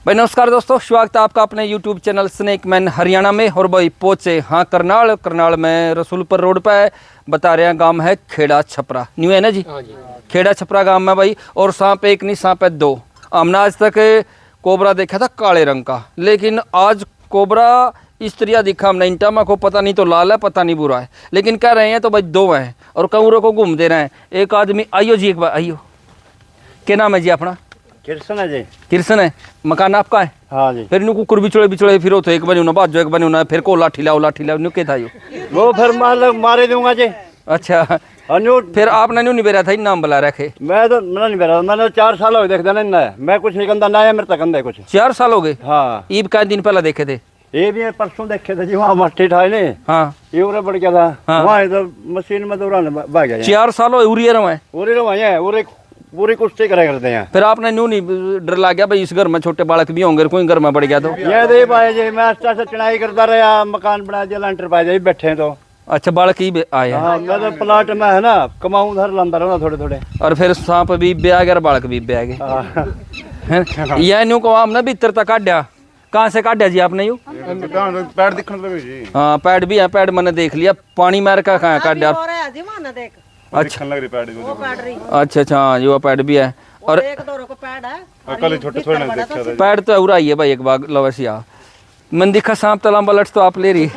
भाई नमस्कार दोस्तों, स्वागत है आपका अपने YouTube channel snake man Haryana में। और भाई पहुंचे हाँ करनाल में रसूलपुर रोड पे है। बता रहे हैं गांव है खेड़ा छपरा, न्यू है ना जी? खेड़ा छपरा गांव में भाई। और सांप एक नहीं, सांप है दो। हमने आज तक कोबरा देखा था काले रंग का, लेकिन आज कोबरा इस तरह दिखा हमने। इंटामा को पता नहीं तो लाल है पता नहीं बुरा है, लेकिन कह रहे हैं तो भाई दो हैं और कौरों को घूम दे रहे हैं। एक आदमी आइयो जी, एक बार आइयो। क्या नाम है जी अपना? कृष्ण है जी। कृष्ण है। मकान आपका है? हाँ जी। फिर कुकुर बिचड़े फिर तो एक बने बात जो एक बने होना फिर को लाठी लाओ के था यो वो फिर मारे दूंगा जी। अच्छा, फिर आपने नहीं बेरा था नाम बुला रखे? मैं तो नहीं बेरा, मैंने 4 साल हो गए देख देना ना। मैं कुछ नहीं गंदा ना है, मेरे तक गंदा है कुछ। 4 साल हो गए? हाँ। ईब का दिन पहले देखे थे? ये भी परसों देखे थे जी, वहाँ मट्टी ठाए ने। हाँ, ये उरे बढ़ गया था। हाँ। वहाँ तो मशीन में दौड़ाने भाग गया। 4 साल हो उरी रहा है? उरे रहा उरे पूरी कुश्ती करे करते हैं। फिर आपने न्यू नहीं डर लग गया भाई इस घर में छोटे बालक भी होंगे, कोई घर में बढ़ गया तो? ये दे पाए जी, मैं अच्छा से चढ़ाई करता रहा, मकान बना दिया, लेंटर पाए जी, बैठे तो। अच्छा, बालक ही आया? हाँ, मैं तो प्लाट में है ना, कमाऊं उधर लांदा रहना थोड़े थोड़े। और फिर सांप भी आ गया, बालक भी आ गए। यह न्यू को हमने भीतर तक काटा। कहाँ से काटा जी आपने? यू पैड दिखने लगे जी। हाँ, पैड भी है, पैड मैंने देख लिया। पानी मार का कहाँ काटा? अच्छा अच्छा, हाँ जो पैड भी है। और एक दो को पैड है, कल छोटे थोड़े ना देखा था। पैड तो उरा ही है भाई, एक बार लवसिया मन दिखा सांप तला बलट तो आप ले रही।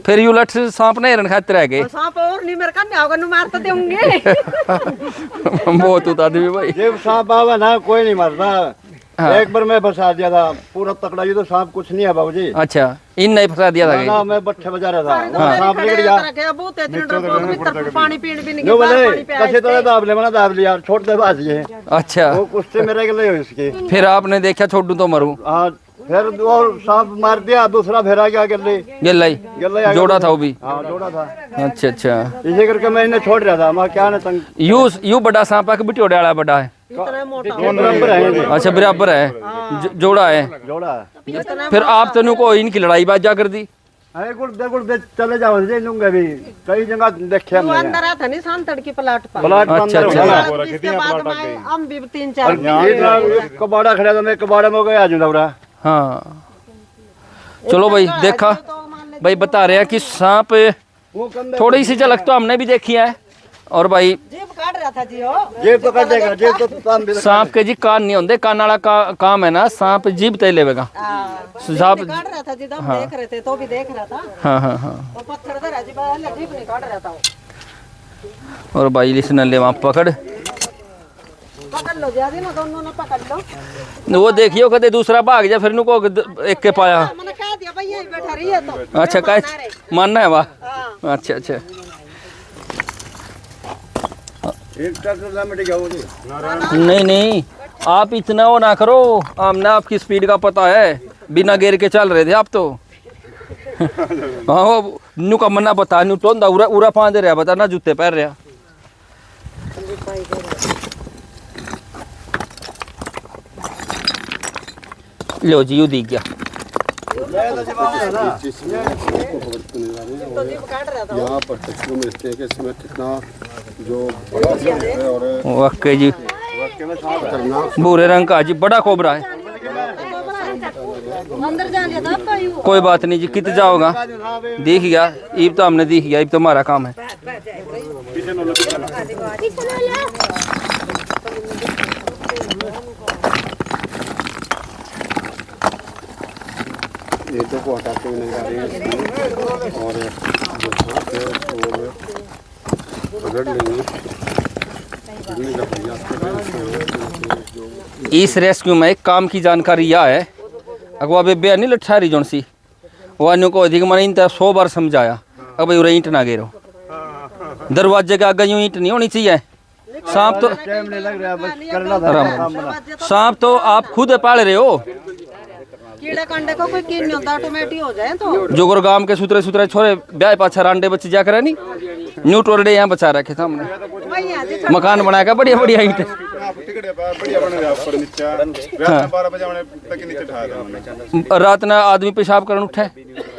फिर यू लट सांप नहीं रन खाते रह गए? सांप और नहीं मेरे का होगा, नु मार तो देंगे। बहुत उतार भी भाई। जब सांप आवा ना कोई नहीं मरता। हाँ। एक बार मैं फंसा दिया था पूरा तकड़ा, ये तो सांप कुछ नहीं है बाबूजी। अच्छा, इन नहीं फंसा दिया था? ना, मैं बच्चे बजा रहा था। हाँ। सांप निकल गया। पानी पीने भी नहीं जो बोले कैसे तो दाब ले, मैंने दाब लिया, छोड़ दे बाज ये। अच्छा, वो कुश्ती मेरे के लिए इसकी। फिर आपने देखा छोड़ू तो मरूं? हाँ, फिर और सांप मार दिया, दूसरा फिर आ गया गले जोड़ा था वो भी? हाँ, जोड़ा था। अच्छा अच्छा, इसी करके मैं इन्हें छोड़ रहा था। मैं क्या ना तंग यू बड़ा सांप है कि बिटियोड़े वाला बड़ा है? बराबर है। अच्छा, बराबर है, जोड़ा है। जोड़ा। फिर आप तेनों को इनकी लड़ाई बात जा कर दी? अरे गुड़ चले जाओ जी, लूंगा भी कई जगह देखे तू अंदर आ था नहीं सांतड़ की प्लाट पर। प्लाट अच्छा, अंदर अच्छा। होगा। इसके बाद में हम भी 3-4 कबाड़ा खड़ा था, मैं कबाड़े में गया आजू दौड़ा। हाँ, चलो भाई, देखा भाई बता रहे हैं कि सांप थोड़ी सी झलक तो हमने भी देखी है। और भाई जेब काट रहा था जी, हो जेब तो काट देगा, जेब तो काम भी सांप के जी कान नहीं होते, कान वाला काम है ना, सांप जीभ तय लेगा। सांप काट रहा था जी, हम देख रहे थे तो भी देख रहा था। हाँ हाँ हाँ। वो पत्थर दे रहा जी, जेब नहीं काट रहा था वो। और भाई लिसन ले वहाँ पकड़ लो जी ना, दोनों ने पकड़ लो। वो देखियो कदे दूसरा भाग जा, फिर नुको एक के पाया। मैंने कह दिया भाई यही बैठा रही है तो। अच्छा, कह मानना है वाह। अच्छा अच्छा, नहीं नहीं, आप इतना वो ना करो, हमने आपकी स्पीड का पता है, बिना गेर के चल रहे थे आप तो। हाँ, वो नु का मना बता, नु तो उरा पाँच दे रहा बता ना, जूते पहन रहा। लो जी, यू दिख गया। यहाँ पर टेक्सों में इसके इसमें कितना जो बड़ा है और वाकई जी भूरे रंग का जी बड़ा कोबरा है। अंदर जा लिया था आपका यू। कोई बात नहीं जी, कित जाओगा दिख गया, ईब तो हमने दिख गया, ईब तो हमारा काम है। ईंटों को हटाते हुए नजर आ रही है और जो हाथ है वो पकड़ लेंगे। इस रेस्क्यू में एक काम की जानकारी यह है, अगवा बेबे नहीं लट्ठारी जोन सी वो अन्यों को अधिक मन इन 100 बार समझाया, अब भाई ईंट ना गिरो, दरवाजे के आगे यूं ईंट नहीं होनी चाहिए। सांप तो टाइम नहीं लग रहा, बस करना था। सांप तो आप खुद पाल रहे हो, कीड़े कंडे को कोई कीन नहीं होता, ऑटोमेटिक हो जाए तो। जो गुरगाम के सुतरे सुतरे छोरे ब्याह पाछा रांडे बच्चे जा कर नहीं न्यू टोरडे यहाँ बचा रखे था हमने, मकान बनाया बढ़िया बढ़िया ईंट। रात ना आदमी पेशाब करने उठे,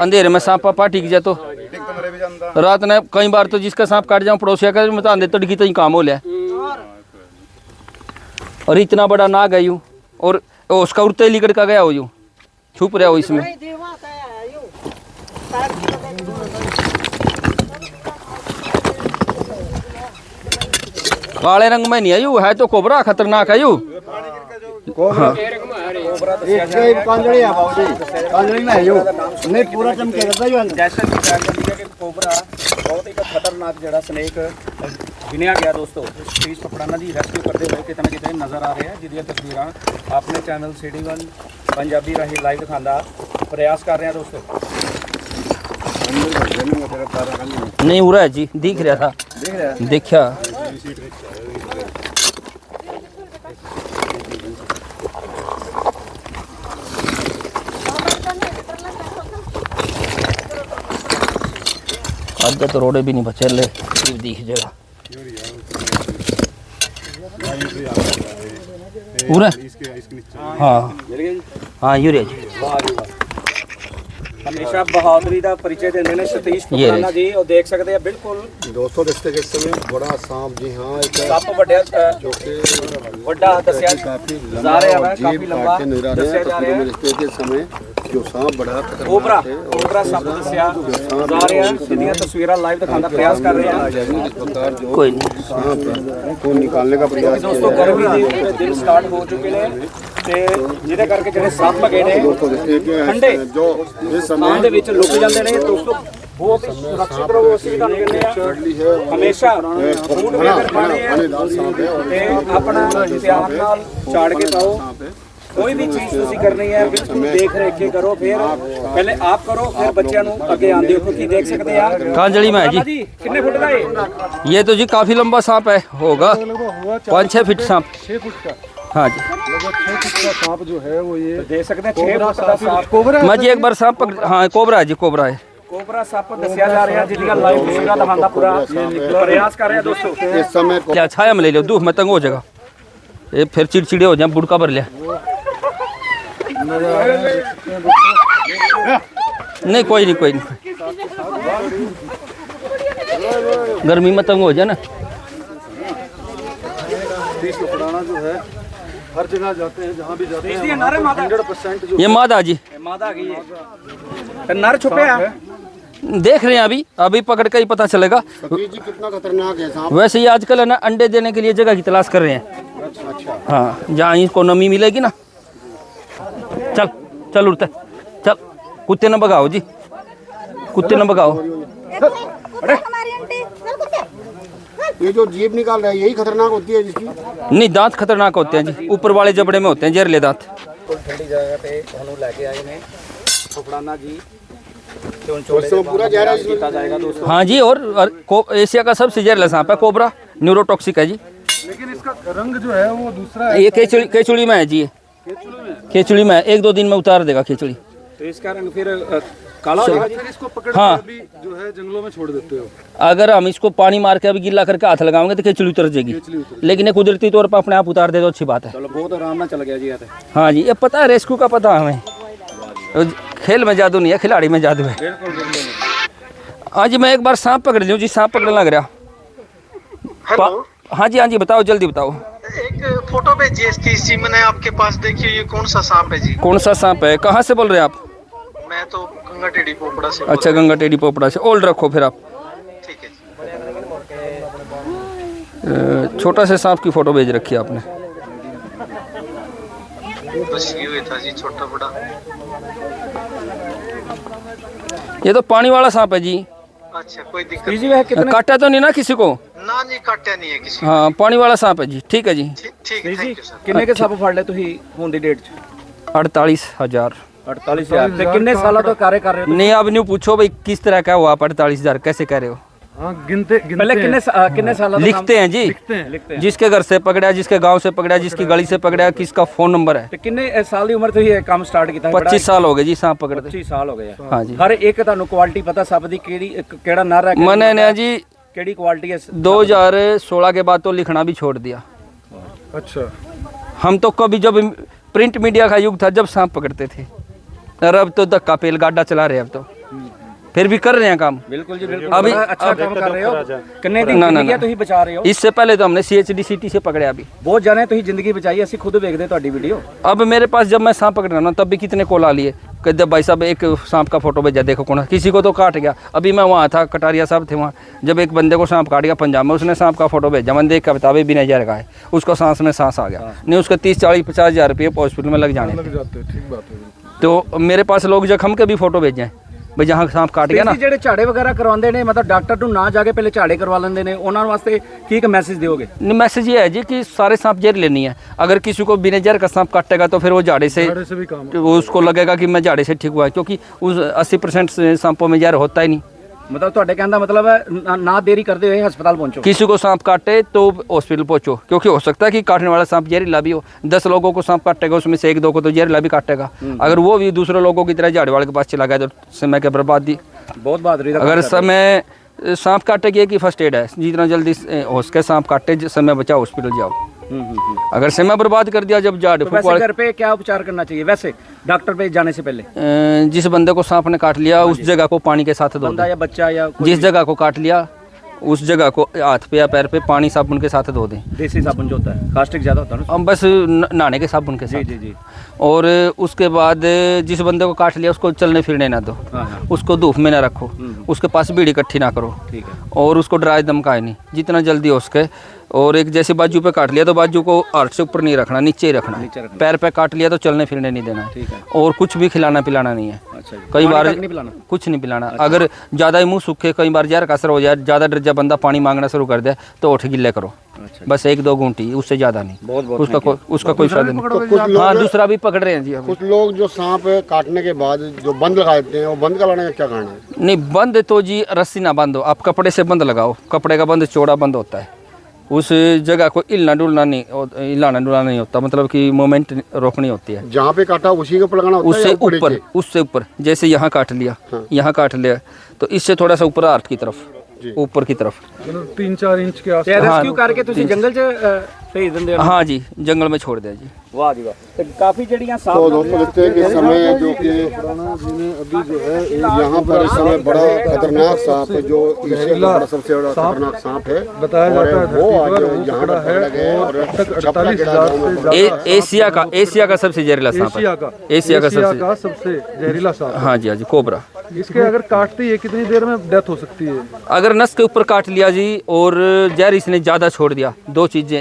अंधेरे में सांपा पाटी जाए तो रात ने कई बार तो जिसका सांप काट जाऊं पड़ोसिया का बता दे तो डिगी तो ही काम हो लिया। और इतना बड़ा नाग है यूं, और उसका उड़ते ही लिकड़ का गया हो यूं छुप रहा हो इसमें। काले रंग में नहीं है यूं, है तो कोबरा खतरनाक है यूं। हाँ। कांजड़ी है बाबूजी, कांजड़ी में है यो नहीं पूरा चमके करता यो जैसे कि कोबरा बहुत ही खतरनाक जड़ा स्नेक गिनिया गया दोस्तों। शीश पकड़ाना जी रेस्क्यू करते हुए कितने कितने नज़र आ रहे हैं, जिहदियां तस्वीरां अपने चैनल सिटी1 पंजाबी राही लाइव दिखाने प्रयास कर रहे हैं दोस्तों। नहीं उड़ा है जी, दिख रहा था, देखा। आगे तो रोडे भी नहीं बचे ले, सिर्फ दिख जाएगा पूरा। हाँ हाँ यूरिया जी हमेशा बहादुरी का परिचय देते हैं सतीश पठाना जी, और देख सकते हैं बिल्कुल दोस्तों रिश्ते के समय बड़ा सांप, जी हाँ, एक सब बड़ा जो कि बड़ा दसिया काफी जा रहे हैं, लंबा काफी लंबा नजर आ रहे दसिया हैं। जा रहे हैं। रिश्ते के समय जो सांप बड़ा कोबरा कोबरा सब दसिया जा रहे हैं, जिहदियां तस्वीरां लाइव दिखाने का प्रयास कर रहे हैं। इस प्रकार जो कोई नहीं। सांप को निकालने का प्रयास दोस्तों गर्मी के दिन स्टार्ट हो चुके हैं ਤੇ ਜਿਹਦੇ ਕਰਕੇ ਜਿਹੜੇ ਸੱਪ ਹੈਗੇ ਨੇ ਠੰਡੇ जो इस ਥਾਂ ਦੇ ਵਿੱਚ ਲੁਕ ਜਾਂਦੇ ਨੇ। ਦੋਸਤੋ ਬਹੁਤ ਹੀ ਸੁਰੱਖਿਤ ਰਹੋ, ਅਸੀਂ ਵੀ ਤੁਹਾਨੂੰ ਕਹਿੰਦੇ ਆ ਹਮੇਸ਼ਾ ਫੂਡ ਵੇਦਰ ਪਾਣੇ ਆ ਤੇ ਆਪਣਾ ਧਿਆਨ ਨਾਲ ਚਾੜ ਕੇ ਪਾਓ। कोई भी चीज ਤੁਸੀਂ करनी है बिल्कुल देख रेख के करो, फिर पहले आप करो फिर बच्चों ਨੂੰ ਅੱਗੇ ਆਂਦੇ ਹੋ। क्योंकि देख सकते ਆ कांजड़ी में है जी, जी कितने फुट का है ये तो जी काफी लंबा सांप है, होगा 5-6 फीट सांप। 6 फुट का हाँ जी लगभग 6 फुट का सांप जो है वो ये देख सकते हैं 6 फुट का सांप कोबरा मैं जी एक बार सांप पकड़, हाँ कोबरा है जी, कोबरा है। ਕੋਬਰਾ ਸੱਪ ਦੱਸਿਆ ਜਾ ਰਿਹਾ, ਜਿਹਦੀਆਂ ਲਾਈਵ ਤਸਵੀਰਾਂ ਦਿਖਾਉਂਦਾ ਪੂਰਾ प्रयास कर रहे हैं दोस्तों। इस समय क्या छाया में ले लो, धूप में तंग हो जाएगा, ये फिर चिड़चिड़े हो जाए, बुड़का भर लिया। नहीं कोई नहीं, कोई नहीं, गर्मी में तंग हो जाए ना। सतीश पठाना जो है हर जगह जाते हैं, जहाँ भी जाते इसलिए हैं नारे माता 100% जो ये मादा जी मादा गई है, नर छुपे हैं। देख रहे हैं, अभी अभी पकड़ के ही पता चलेगा। सतीश जी कितना खतरनाक है सांप। वैसे ये आजकल है ना अंडे देने के लिए जगह की तलाश कर रहे हैं। अच्छा हाँ, जहाँ इसको नमी मिलेगी ना। चल चल उड़ते चल, कुत्ते न भगाओ जी, कुत्ते न भगाओ। ये जो जीभ निकाल रहा है यही खतरनाक होती है जिसकी। नहीं, दांत खतरनाक होते हैं जी, ऊपर वाले जबड़े में होते हैं जहरीले दांत। ठंडी जगह पे ਤੁਹਾਨੂੰ ਲੈ ਕੇ ਆਏ ਨੇ ਫੁਫੜਾਨਾ जी पूरा जहर है किया जाएगा दोस्तों। हाँ जी, और एशिया का सबसे जहरीला सांप है कोबरा, न्यूरोटॉक्सिक है जी। लेकिन इसका रंग जो है वो दूसरा है। ये केचुड़ी में है जी, केचुड़ी में है, 1-2 दिन में उतार देगा केचुड़ी। तो इसका रंग फिर काला हो जाएगा जी। फिर इसको पकड़ हाँ। के अभी जो है जंगलों में छोड़ देते हो। अगर हम इसको पानी मार के अभी गिल्ला करके हाथ लगाएंगे तो केचुड़ी उतर जाएगी, लेकिन ये कुदरती तौर पर अपने आप उतार दे तो अच्छी बात है। चलो बहुत आराम में चल गया जी। ये हाँ जी, ये पता है, रेस्क्यू का पता है हमें। खेल में जादू नहीं है, खिलाड़ी में जादू है। बिल्कुल बिल्कुल। हाँ जी, मैं एक बार सांप पकड़ लूँ जी, सांप पकड़ने लग रहा। हाँ जी बताओ, जल्दी बताओ। एक फोटो भेजिए इसकी, इसी मैंने आपके पास देखिए, ये कौन सा सांप है जी? कौन सा सांप है, कहाँ से बोल रहे हैं आप? मैं तो गंगा टेढ़ी पोपड़ा से। अच्छा, गंगा टेढ़ी पोपड़ा से। ओल्ड रखो फिर आप। ठीक है जी। छोटा से सांप की फोटो भेज रखी है आपने। बस ये हुआ था जी, छोटा बड़ा। ये तो पानी वाला सांप है जी। अच्छा, कोई दिक्कत जी वह कितने काटा तो नहीं ना किसी को? ना जी, काटा नहीं है किसी। हाँ, पानी वाला सांप है जी। ठीक है जी। ठीक है, थैंक यू सर। किन्ने के सੱਪ ਫੜ ਲਏ ਤੁਸੀਂ ਹੁਣ ਦੀ ਡੇਟ 'ਚ? 48,000। 48,000 ਤੇ ਕਿੰਨੇ ਸਾਲਾਂ ਤੋਂ कार्य कर रहे हो? नहीं, अब न्यू पूछो भाई किस तरह का हुआ, 48,000 कैसे कह रहे हो? हाँ गिनते पहले किन्ने सालों का लिखते हैं जी, लिखते हैं। जिसके घर से पकड़ा, जिसके गांव से पकड़ा, जिसकी गली से पकड़ा, किसका फोन नंबर है। ਤੇ ਕਿੰਨੇ ਸਾਲ ਦੀ ਉਮਰ ਤੋਂ ਇਹ ਕੰਮ ਸਟਾਰਟ ਕੀਤਾ? 25 साल हो गए जी सांप पकड़ते। 25 ਸਾਲ ਹੋ ਗਏ ਆ। हाँ जी। ਹਰ ਇੱਕ ਤੁਹਾਨੂੰ ਕੁਆਲਿਟੀ ਪਤਾ ਸੱਪ ਦੀ ਕਿਹੜੀ ਕਿਹੜਾ ਨਰ ਹੈ मैंने ना जी ਕਿਹੜੀ ਕੁਆਲਿਟੀ ਹੈ? 2016 के बाद तो लिखना भी छोड़ दिया। अच्छा हम तो कभी जब प्रिंट मीडिया का युग था जब सांप पकड़ते थे, और अब तो धक्का पेल गाड़ा चला रहे हैं। अब तो फिर भी कर रहे हैं काम। बिल्कुल जी बिल्कुल, अभी- बड़ा अच्छा काम कर रहे हो। किन्ने दिन ना, ना, जिंदगी ना। ਤੁਸੀਂ बचा रहे हो। इससे पहले तो हमने CHD सिटी से पकड़े अभी। बहुत जाने ਤੁਸੀਂ ਜ਼ਿੰਦਗੀ ਬਚਾਈ, ਅਸੀਂ खुद ਵੇਖਦੇ ਤੁਹਾਡੀ ਵੀਡੀਓ। अब मेरे पास जब मैं सांप पकड़ रहा हूँ तब भी कितने कॉल आ लिए कि जब भाई साहब एक सांप का फोटो भेजा, देखो कौन, किसी को तो काट गया। अभी मैं वहाँ था, कटारिया साहब थे वहाँ, जब एक बंदे को सांप काट गया पंजाब में, उसने सांप का फोटो भेजा, मैंने देख के बतावे बिना जहर का है, उसको सांस में सांस आ गया, नहीं उसका 30-40-50 हज़ार रुपये हॉस्पिटल में लग जाने थे। तो मेरे पास लोग जख्म के भी फोटो भेजे हैं भाई जहाँ सांप काट गया ना। ਜਿਹੜੇ ਝਾੜੇ ਵਗੈਰਾ ਕਰਵਾਉਂਦੇ ਨੇ, मतलब डॉक्टर ਨੂੰ ਨਾ ਜਾ ਕੇ ਪਹਿਲੇ ਝਾੜੇ ਕਰਵਾ ਲੈਂਦੇ ਨੇ, ਉਹਨਾਂ ਵਾਸਤੇ ਕੀ ਇੱਕ ਮੈਸੇਜ ਦਿਓਗੇ? मैसेज ये है जी कि सारे सांप जहर लेनी है। अगर किसी को बिना जहर का सांप काटेगा तो फिर वो झाड़े से भी काम तो उसको लगेगा कि मैं झाड़े से ठीक हुआ है, क्योंकि उस 80% सांपों में जहर होता ही नहीं। मतलब ਤੁਹਾਡੇ ਕਹਿਣ ਦਾ मतलब है ना देरी करते हुए अस्पताल पहुंचो। किसी को सांप काटे तो हॉस्पिटल पहुंचो, क्योंकि हो सकता है कि काटने वाला सांप जहरीला भी हो। 10 लोगों को सांप काटेगा, उसमें से 1-2 को तो जहरीला भी काटेगा। अगर वो भी दूसरे लोगों की तरह झाड़े वाले के पास चला गया तो समय की बर्बादी। बहुत बहादुरी का अगर काम कर रहे समय सांप काटेगी एक ही फर्स्ट एड है, जितना जल्दी हो सके सांप काटे, समय बचाओ, हॉस्पिटल जाओ। अगर समय बर्बाद कर दिया जब झाड़ हो। तो फूक वैसे वाले, घर पे क्या उपचार करना चाहिए वैसे डॉक्टर पे जाने से पहले? जिस बंदे को सांप ने काट लिया उस जगह को पानी के साथ धो बंदा दें। या बच्चा या कोई जिस जगह को काट लिया उस जगह को हाथ पे या पैर पे पानी साबुन के साथ धो दें। देसी साबुन जो होता है, कास्टिक ज्यादा होता है ना। हम बस नहाने के साबुन के जी साथ। जी जी। और उसके बाद जिस बंदे को काट लिया उसको चलने फिरने ना दो, हाँ हाँ उसको धूप में ना रखो, उसके पास भीड़ इकट्ठी ना करो, ठीक है। और उसको डराए धमकाए नहीं, जितना जल्दी हो सके। और एक जैसे बाजू पे काट लिया तो बाजू को हाथ से ऊपर नहीं रखना, नीचे ही रखना नीचे है। रखना। पैर पे काट लिया तो चलने फिरने नहीं देना है। ठीक है। और कुछ भी खिलाना पिलाना नहीं है। अच्छा जी। कई पानी बार तक नहीं पिलाना? कुछ नहीं पिलाना। अगर ज़्यादा ही मुंह सूखे, कई बार जहर का असर हो जाए, ज़्यादा डर जा बंदा पानी मांगना शुरू कर दे तो ओठ गिल्ले करो, अच्छा बस 1-2 घूंटी, उससे ज़्यादा नहीं। बहुत बहुत उसका कोई फायदा नहीं। हाँ, दूसरा भी पकड़ रहे हैं जी अभी। कुछ लोग जो सांप काटने के बाद जो बंद लगा देते हैं, वो बंद कराने का क्या कारण है? नहीं, बंद तो जी रस्सी ना बंद हो, आप कपड़े से बंद लगाओ। कपड़े का बंद चौड़ा बंद होता है, उस जगह को हिलना डुलना नहीं होता, मतलब कि मोमेंट रोकनी होती है। जहाँ पे काटा उसी के ऊपर लगाना होता है उससे या ऊपर ऊपर, नीचे? उससे ऊपर, जैसे यहाँ काट लिया, यहाँ काट लिया तो इससे थोड़ा सा ऊपर हाथ की तरफ, ऊपर की तरफ। 3-4 इंच के ਤੇ ਰੈਸਕਿਊ ਕਰਕੇ ਤੁਸੀਂ ਜੰਗਲ 'ਚ ਭੇਜ ਦਿੰਦੇ ਹੋ? हाँ जी, जंगल में छोड़ दिया जी। वाह जी वाह। तो काफी जड़ियां सांप तो दोस्तों देखते हैं कि समय जो कि अभी जो है यहाँ पर इस समय बड़ा खतरनाक सांप है, जो एशिया का बड़ा सबसे बड़ा खतरनाक सांप है बताया जाता है। वो आज यहाँ पर पकड़ा गया है और 48,000 एशिया का सबसे जहरीला सांप है। एशिया का सबसे जहरीला सांप। हाँ जी, हाँ जी, कोबरा। इसके अगर काटते ही कितनी देर में डेथ हो सकती है? अगर नस के ऊपर काट लिया जी और जहर इसने ज़्यादा छोड़ दिया,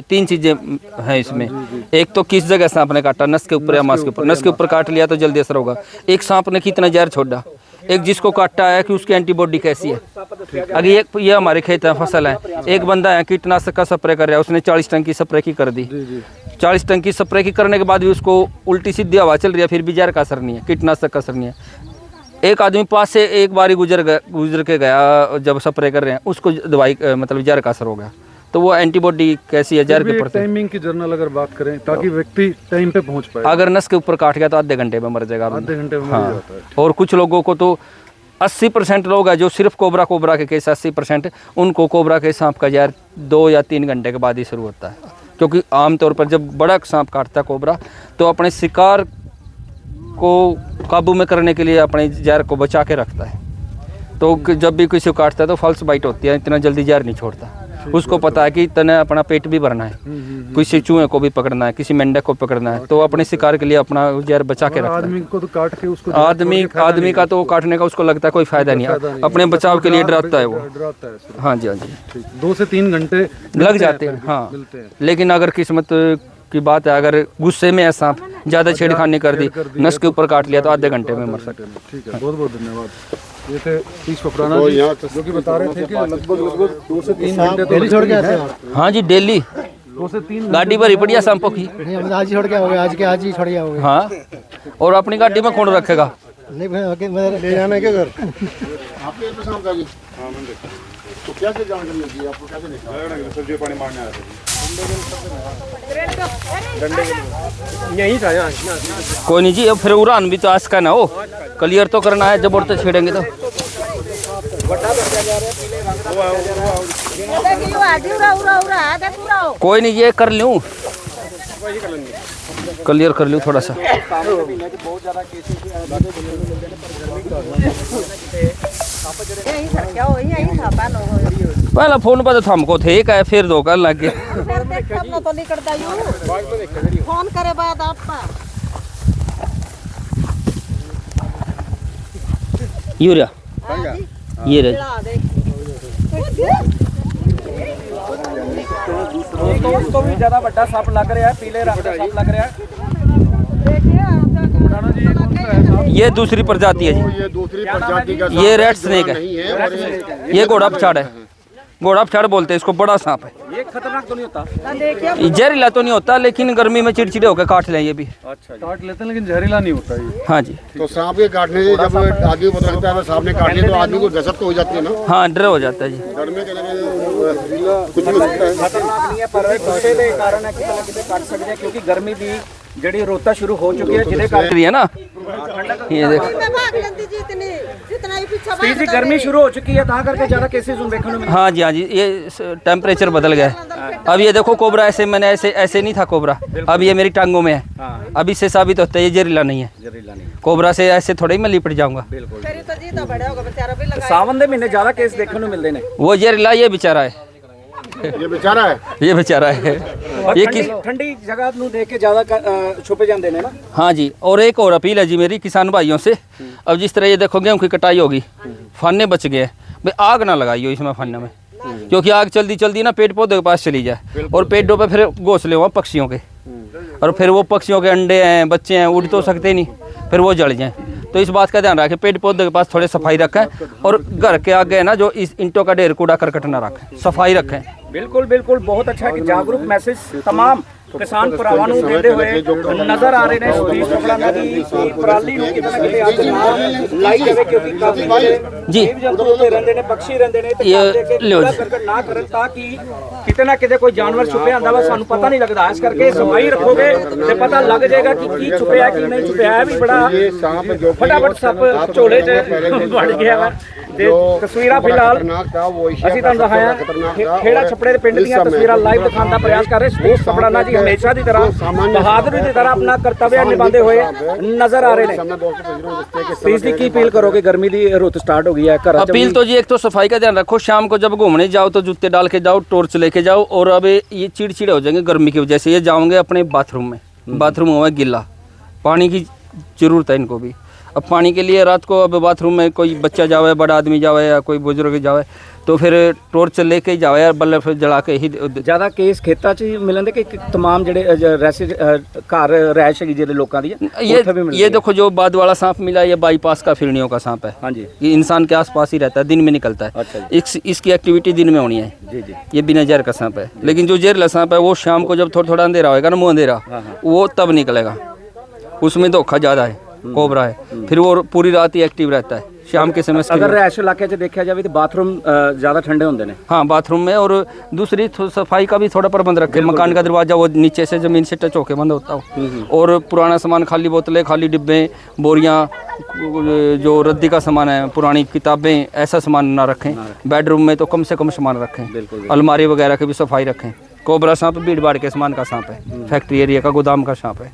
3 चीज़ें हैं इसमें। एक तो किस जगह सांप ने काटा, नस के ऊपर या मांस के ऊपर। नस के ऊपर काट लिया तो जल्दी असर होगा। एक सांप ने कितना जहर छोड़ा, एक जिसको काटा है कि उसकी एंटीबॉडी कैसी है। अगर ये हमारे खेत है, फसल है, एक बंदा है कीटनाशक का स्प्रे कर रहा है, उसने 40 टन की स्प्रे की कर दी। 40 टन की स्प्रे की करने के बाद भी उसको उल्टी सीधी हवा चल रही है, फिर भी जहर का असर नहीं है, कीटनाशक का असर नहीं है। एक आदमी पास से एक बार ही गुजर के गया, जब स्प्रे कर रहे हैं उसको दवाई मतलब जहर का असर हो गया। तो वो एंटीबॉडी कैसी है जहर के प्रति। टाइमिंग की जर्नल अगर बात करें ताकि व्यक्ति टाइम पे पहुंच पाए। अगर नस के ऊपर काट गया तो आधे घंटे में मर जाएगा। आधे घंटे में मर हाँ। जाता है। और कुछ लोगों को तो 80% लोग हैं जो सिर्फ कोबरा के केस 80%, उनको कोबरा के सांप का जहर 2 या 3 घंटे के बाद ही शुरू होता है। क्योंकि आमतौर पर जब बड़ा सांप काटता है कोबरा तो अपने शिकार को काबू में करने के लिए अपने जहर को बचा के रखता है। तो जब भी किसी को काटता है तो फल्स बाइट होती है, इतना जल्दी जहर नहीं छोड़ता। उसको पता है कि इतना अपना पेट भी भरना है, किसी चूहे को भी पकड़ना है, किसी मेंढक को पकड़ना है, तो अपने शिकार के लिए अपना जहर बचा के रखता है। आदमी को तो काट के उसको आदमी का तो काटने का उसको लगता है कोई फायदा नहीं है, अपने बचाव के लिए डराता है वो। डराता है। हाँ जी, हाँ जी, 2 से 3 घंटे लग जाते हैं। हाँ, मिलते हैं। लेकिन अगर किस्मत की बात है, अगर गुस्से में है सांप, ज़्यादा छेड़खानी कर दी, नस के ऊपर काट लिया तो आधे घंटे में मर सकते हैं। ठीक है, बहुत बहुत धन्यवाद। ये थे तीश पपराना जी, जो कि बता रहे थे कि लगभग 2 से 3 घंटे डेली छोड़ के आते हैं। हाँ जी, डेली 2 से 3 गाड़ी भरी पड़ी है सांपों की। आज ही छोड़ के आओगे, आज ही छोड़ के आओगे। हाँ, और अपनी गाड़ी में कौन रखेगा? नहीं भाई, मैं ले जाना के घर। आपके तो शाम का जी। हाँ, मैंने देखा। तो क्या क्या जानकारी मिली आपको, कैसे देखा? सब्जी पानी मारने आया था। कोई नहीं जी, अब फिर उड़ान भी तो आज का ना हो, क्लियर तो करना है। जब उड़ते छेड़ेंगे तो कोई नहीं, ये कर लूँ, क्लियर कर लूँ थोड़ा सा। यही सर क्या हो यही था पालो हो पहला फोन पर तो हमको थे एक है फिर दो कर लग गए फिर देख अपना तो नहीं करता यू फोन करे बाद आपका यूरिया ये रहे चला देख दोस्तों उसको भी ज्यादा बड़ा सप लग रहा है, पीले रंग का सप लग रहा है। ये दूसरी प्रजाति है जी, ये दूसरी प्रजाति का ये रेड स्नेक है, नहीं है और ये घोड़ा पछाड़ है, घोड़ा पछाड़ बोलते हैं इसको, बड़ा सांप है। ये खतरनाक तो नहीं होता? देखिए जहरीला तो नहीं होता लेकिन गर्मी में चिड़चिड़े होकर काट लें ये भी। अच्छा काट लेते हैं लेकिन जहरीला नहीं होता ये। हाँ जी, तो सांप के काटने से जब आदमी को पता लगता है सांप ने काट लिया तो आदमी को दहशत तो हो जाती है ना, हाँ डर हो जाता है जी। डरने के लिए कुछ भी हो सकता है। खतरनाक नहीं है पर गुस्से के कारण है कितने कितने काट सकते हैं क्योंकि गर्मी भी जड़ी रोता शुरू हो चुकी है जिन्हें काट है ना ये देखो मैं भाग लेती जितनी जितना ही पीछे भाग तीसरी गर्मी शुरू हो चुकी है, कहाँ करके ज्यादा केसेस देखने को मिले। हाँ जी, हाँ जी, ये टेम्परेचर बदल गया है। अब ये देखो कोबरा ऐसे मैंने ऐसे नहीं था कोबरा, अब ये मेरी टांगों में है, अब इससे साबित होता है ये जहरीला नहीं है। जहरीला नहीं, कोबरा से ऐसे थोड़े ही मैं लिपट जाऊंगा। बिल्कुल। फिर तो जीता बड़ा होगा बेचारा भी लगा सावन के महीने ज्यादा केस देखने को मिलते हैं। वो जहरीला ये बेचारा है, ये बेचारा है, ये बेचारा है ये किस ठंडी जगह ਨੂੰ देख के ज्यादा छुपे जाते हैं ना। हाँ जी, और एक और अपील है जी मेरी किसान भाइयों से, अब जिस तरह ये देखो गेहूं की कटाई होगी, फाने बच गए, भाई आग ना लगाइयो इसमें फाने में, क्योंकि आग चलती चलती ना पेड़ पौधे के पास चली जाए और पेड़ों पे फिर घोंसले हुआ पक्षियों के, और फिर वो पक्षियों के अंडे हैं बच्चे हैं उड़ तो सकते नहीं, फिर वो जल जाएं। तो इस बात का ध्यान रखें, पेड़ पौधे के पास थोड़ी सफाई रखें और घर के आगे ना जो इस ईंटों का ढेर कूड़ा करकट ना रखें, सफाई रखें। बिल्कुल बिल्कुल, बहुत अच्छा कि जागरूक मैसेज तमाम किसान ਭਰਾਵਾਂ ਨੂੰ ਦਿੰਦੇ ਹੋਏ ਨਜ਼ਰ ਆ ਰਹੇ ਨੇ ਸਤੀਸ਼ ਕਪੜਾ ਨਦੀ ਦੀ ਪਰਾਲੀ ਨੂੰ ਕਿਤੇ ਨਾ ਕਿਤੇ ਅੱਗ ਨਾ ਲਾਈ ਜਾਵੇ ਕਿਉਂਕਿ ਕਾਫੀ ਜੀ ਜੰਤੂ ਉੱਤੇ ਰਹਿੰਦੇ ਨੇ, ਪੰਛੀ ਰਹਿੰਦੇ ਨੇ ਤੇ ਇਹ ਕਰਦੇ ਕਿ ਲਿਓ ਕੂੜਾ ਜੀ। ਕਰਕਟ ਨਾ ਕਰਨ ਤਾਂ ਕਿ ਕਿਤੇ ਨਾ ਕਿਤੇ ਕੋਈ ਜਾਨਵਰ ਛੁਪਿਆ ਹੁੰਦਾ ਵਾ ਸਾਨੂੰ ਪਤਾ ਨਹੀਂ ਲੱਗਦਾ। ਇਸ ਕਰਕੇ ਸਫਾਈ ਰੱਖੋਗੇ ਤੇ ਪਤਾ ਲੱਗ ਜਾਏਗਾ ਕਿ ਕੀ ਛੁਪਿਆ ਕੀ ਨਹੀਂ ਛੁਪਿਆ। ਵੀ ਬੜਾ ये सांप जो ਫਟਾਫਟ ਸੱਪ ਝੋਲੇ 'ਚ ਵੜ ਗਿਆ ਵਾ ਤੇ ਤਸਵੀਰਾਂ ਫਿਲਹਾਲ खतरनाक था वो ਅਸੀਂ ਤੁਹਾਨੂੰ ਦਿਖਾਇਆ ਖੇੜਾ ਛਪੜੇ ਦੇ ਪਿੰਡ ਦੀਆਂ ਤਸਵੀਰਾਂ ਲਾਈਵ ਦਿਖਾਉਣ ਦਾ ਪ੍ਰयास ਕਰ ਰਹੇ ਸਤੀਸ਼ ਕਪੜਾ ਨਾ ਜੀ ਹਮੇਸ਼ਾ ਦੀ ਤਰ੍ਹਾਂ ਬਹਾਦਰੀ ਦੀ ਤਰ੍ਹਾਂ ਆਪਣਾ ਕਰਤੱਵ ਨਿਭਾਉਂਦੇ ਹੋਏ ਨਜ਼ਰ ਆ ਰਹੇ ਨੇ। ਸਤੀਸ਼ ਦੀ ਕੀ अपील करोगे? गर्मी की रुत स्टार्ट हो गई है, घर अपील तो जी एक तो सफाई का ध्यान रखो, शाम को जब घूमने जाओ तो जूते डाल के जाओ, टॉर्च लेके जाओ, और अब ये चिड़चिड़े हो जाएंगे गर्मी की वजह से, ये जाओगे अपने बाथरूम में, बाथरूम हुआ गिला, पानी की जरूरत है इनको भी। अब पानी के लिए रात को अब बाथरूम में कोई बच्चा जावे, बड़ा आदमी जावे या कोई बुजुर्ग जावे तो फिर टॉर्च लेके ही जावे, बल्ब फिर जला के ही। ਜ਼ਿਆਦਾ ਕੇਸ ਖੇਤਾਂ 'ਚ ਹੀ ਮਿਲਣਦੇ ਕਿ तमाम ਜਿਹੜੇ ਰੈਸੀ ਘਰ ਰਹਿਸ਼ ਹੈਗੀ ਜਿਹੜੇ ਲੋਕਾਂ ਦੀ ये देखो जो बाद वाला सांप मिला, ये बाईपास का फिरनियों का सांप है। हाँ जी, ये इंसान के आसपास ही रहता है, दिन में निकलता है। अच्छा इसकी एक्टिविटी दिन में होनी है। जी जी, ये बिना जहर का सांप है, लेकिन जो जहरीला सांप है वो शाम को जब थोड़ा थोड़ा अंधेरा होएगा ना, मुँह अंधेरा, वो तब निकलेगा, उसमें धोखा ज़्यादा है, कोबरा है, फिर वो पूरी रात ही एक्टिव रहता है। शाम के समय अगर रैश इलाके 'ਚ देखा जाए तो बाथरूम ज़्यादा ठंडे होंगे ने। हाँ बाथरूम में, और दूसरी सफाई का भी थोड़ा प्रबंध रखें, मकान का दरवाजा वो नीचे से ज़मीन से टच होके बंद होता हो, और पुराना सामान, खाली बोतलें, खाली डिब्बे, बोरियां, जो रद्दी का सामान है, पुरानी किताबें, ऐसा सामान ना रखें। बेडरूम में तो कम से कम सामान रखें, अलमारी वगैरह की भी सफाई रखें। कोबरा सांप भीड़ भाड़ के सामान का सांप है, फैक्ट्री एरिया का गोदाम का सांप है।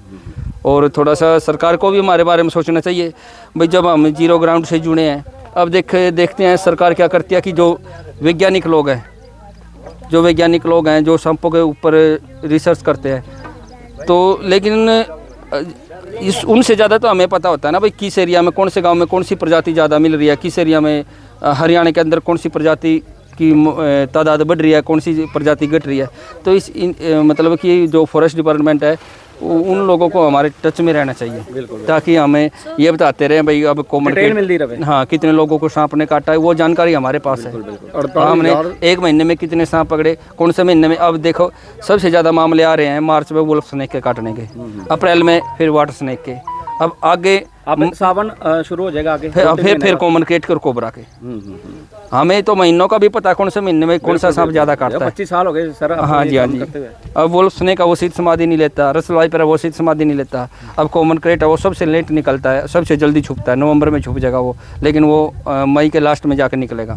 और थोड़ा सा सरकार को भी हमारे बारे में सोचना चाहिए भाई, जब हम जीरो ग्राउंड से जुड़े हैं, अब देखते हैं सरकार क्या करती है कि जो वैज्ञानिक लोग हैं जो सांपों के ऊपर रिसर्च करते हैं, तो लेकिन उनसे ज़्यादा तो हमें पता होता है ना भाई किस एरिया में, कौन से गांव में कौन सी प्रजाति ज़्यादा मिल रही है, किस एरिया में हरियाणा के अंदर कौन सी प्रजाति की तादाद बढ़ रही है, कौन सी प्रजाति घट रही है। तो मतलब कि जो फॉरेस्ट डिपार्टमेंट है उन लोगों को हमारे टच में रहना चाहिए, ताकि हमें ये बताते रहे भाई अब कॉमन मिलती रहे, हाँ कितने लोगों को सांप ने काटा है, वो जानकारी हमारे पास है। हमने एक महीने में कितने सांप पकड़े, कौन से महीने में। अब देखो सबसे ज़्यादा मामले आ रहे हैं मार्च में वुल्फ स्नेक के काटने के, अप्रैल में फिर वाटर स्नेक के, अब आगे अब सावन शुरू हो जाएगा आगे, फिर कॉमन क्रेट कर कोबरा के। हमें तो महीनों का भी पता कौन से महीने में कौन सा सांप ज्यादा काटता है। 25 साल हो गए सर। हाँ जी, हाँ जी। अब वुल्फ स्नेक का वो शीत समाधि नहीं लेता, रसवाई पर वो शीत समाधि नहीं लेता। अब कॉमन क्रेट है वो सबसे लेट निकलता है, सबसे जल्दी छुपता है, नवंबर में छुप जाएगा वो, लेकिन वो मई के लास्ट में जाकर निकलेगा,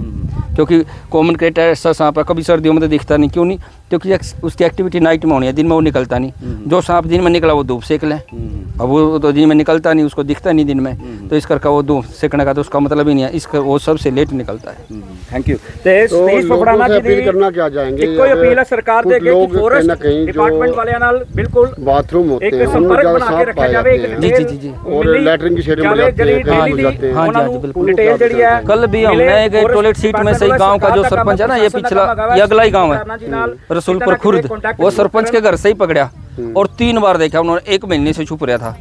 क्योंकि कॉमन क्रेट ऐसा सांप है कभी सर्दियों में तो दिखता नहीं। क्यों नहीं? क्योंकि उसकी एक्टिविटी नाइट में होनी है, दिन में वो निकलता नहीं। जो सांप दिन में निकला वो धूप सेक लें, अब वो तो दिन में निकलता नहीं, उसको दिखता नहीं दिन में, तो इस करके वो दूध सेकने का तो उसका मतलब ही नहीं है, इसका वो सबसे लेट निकलता है। Thank you. ते तो सतीश लोगों फफड़ाना से जी अपील दी करना क्या चाहेंगे? ਇੱਕੋ ਹੀ अपील है सरकार कुछ ਦੇ ਅੱਗੇ लोग कि फॉरेस्ट कहीं ना कहीं जो डिपार्टमेंट वालिਆਂ ਨਾਲ ਬਿਲकुल बाथरूम होते एक हैं उनमें संपर्क ज्यादा बना के सांप रखा पाए जावे, जाते एक हैं जी जी जी। और लैटरिन की शेडें बन जाते हैं, कहीं घुस जाते हैं। हाँ जी, हाँ जी, बिल्कुल। बिल्कुल डिटेल जड़ी है कल भी हमने एक टॉयलेट सीट में से ही गांव का जो सरपंच है ना, ये पिछला ये अगला ही गांव है रसूलपुर खुर्द, वो सरपंच के घर से ही पकड़ा और 3 बार देखा उन्होंने, 1 महीने से छुप रहा था।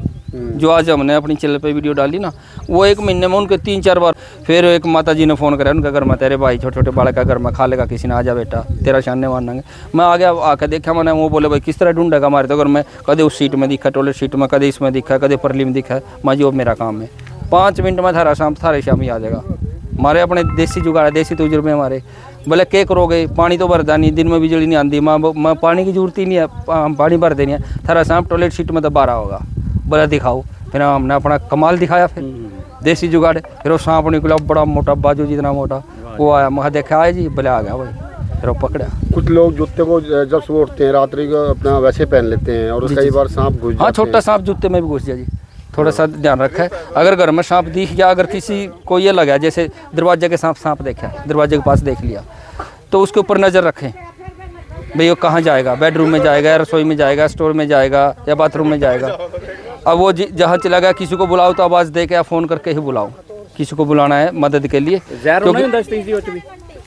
जो आज हमने अपनी चैनल पे वीडियो डाली ना, वो 1 महीने में उनके 3-4 बार। फिर एक माता जी ने फ़ोन करा उनके घर में, तेरे भाई छोटे छोटे बालक का घर में खा लेगा किसी ने, आ जा बेटा तेरा शानने मारना। मैं आ गया, आकर देखा मैंने, वो बोले भाई किस तरह ढूंढेगा हमारे तो घर में, कदे उस सीट में दिखा, टॉयलेट सीट में, कदे इसमें दिखा, कदे परली में दिखा। मैं जो मेरा काम है 5 मिनट में थारा शाम ही आ जाएगा। हमारे अपने देसी जुगाड़, देसी तजुर्बे हमारे। बोले क्या करोगे, पानी तो भरदा नहीं, दिन में बिजली नहीं आती, मैं पानी की जरूरत ही नहीं है, पानी भर देनी है, थारा सांप टॉयलेट सीट में तो 12 होगा। बोला दिखाओ, फिर हमने अपना कमाल दिखाया, फिर देसी जुगाड़। फिर वो सांप निकला बड़ा मोटा, बाजू जितना मोटा, वो आया, मैं देखा आया जी, बोले आ गया भाई, फिर वो पकड़ा। कुछ लोग जूते को जब सुबह उठते हैं रात्रि को अपना वैसे पहन लेते हैं और कई बार सांप घुस जाते हाँ, हैं। छोटा सांप जूते में भी घुस जाए जी, थोड़ा सा ध्यान रखा है। अगर घर में सांप दिख गया, अगर किसी को ये लगा जैसे दरवाजे के सांप देखा, दरवाजे के पास देख लिया, तो उसके ऊपर नज़र रखें भाई वो कहाँ जाएगा, बेडरूम में जाएगा, रसोई में जाएगा, स्टोर में जाएगा या बाथरूम में जाएगा। अब वो जहाँ चला गया, किसी को बुलाओ तो आवाज़ दे के या फ़ोन करके ही बुलाओ, किसी को बुलाना है मदद के लिए। ਜ਼ਹਿਰ ਨਹੀਂ ਹੁੰਦਾ ਸਤੀਸ਼ ਜੀ ਉਹ ਚ ਵੀ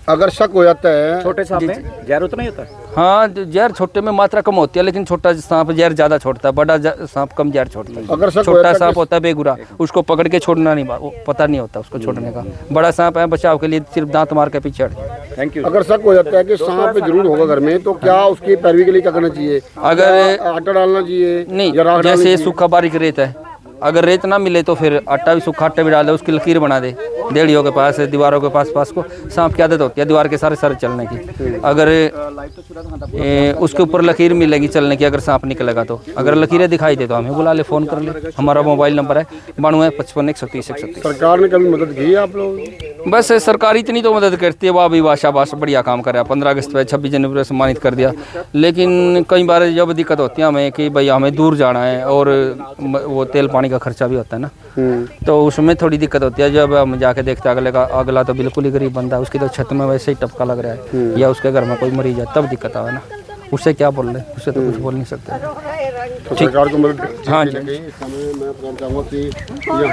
अगर शक हो जाता है छोटे सांप में ਜ਼ਹਿਰ उतना ही होता है? हाँ, जहर छोटे में मात्रा कम होती है, लेकिन छोटा सांप जहर ज़्यादा छोड़ता है, बड़ा सांप कम जहर छोड़ता है। अगर शक हो छोटा जाता है सांप कि- होता है बेगुरा, उसको पकड़ के छोड़ना नहीं, वो पता नहीं होता उसको छोड़ने का। बड़ा सांप है बचाव के लिए सिर्फ दांत मार के पीछे हट। Thank you. अगर शक हो जाता है कि सांप जरूर होगा घर में, तो क्या उसकी पैरवी के लिए क्या करना चाहिए? अगर क्या आटा डालना चाहिए नहीं, या राख डालनी जैसे चाहिए? सूखा बारीक रेत है, अगर रेत ना मिले तो फिर आटा भी, सूखा आटा भी डाल दे, उसकी लकीर बना दे देड़ियों के पास, दीवारों के पास को। सांप की आदत होती है दीवार के सारे चलने की, अगर उसके ऊपर लकीर मिलेगी चलने की, अगर सांप निकलेगा तो। अगर लकीरें दिखाई दे तो हमें बुला ले, फ़ोन कर ले। हमारा मोबाइल नंबर है 92 55 130 130। सरकार ने कभी मदद की है आप लोग? बस सरकार इतनी तो मदद करती है, वाह भी वाह शाबाश, बढ़िया काम कर रहा है। 15 अगस्त पे 26 जनवरी पे सम्मानित कर दिया, लेकिन कई बार जब दिक्कत होती है हमें कि भाई हमें दूर जाना है और वो तेल पानी का खर्चा भी होता है ना, तो उसमें थोड़ी दिक्कत होती है। जब हम जाके देखते हैं अगला तो बिल्कुल ही गरीब बंदा है, उसकी तो छत में वैसे ही टपका लग रहा है, या उसके घर में कोई मरीज है, तब दिक्कत आवे ना, उससे क्या बोल रहे, उससे तो कुछ बोल नहीं सकते। तो सरकार को मदद हाँ जी। चाहिए। इस समय मैं बताना चाहूँगा कि यहाँ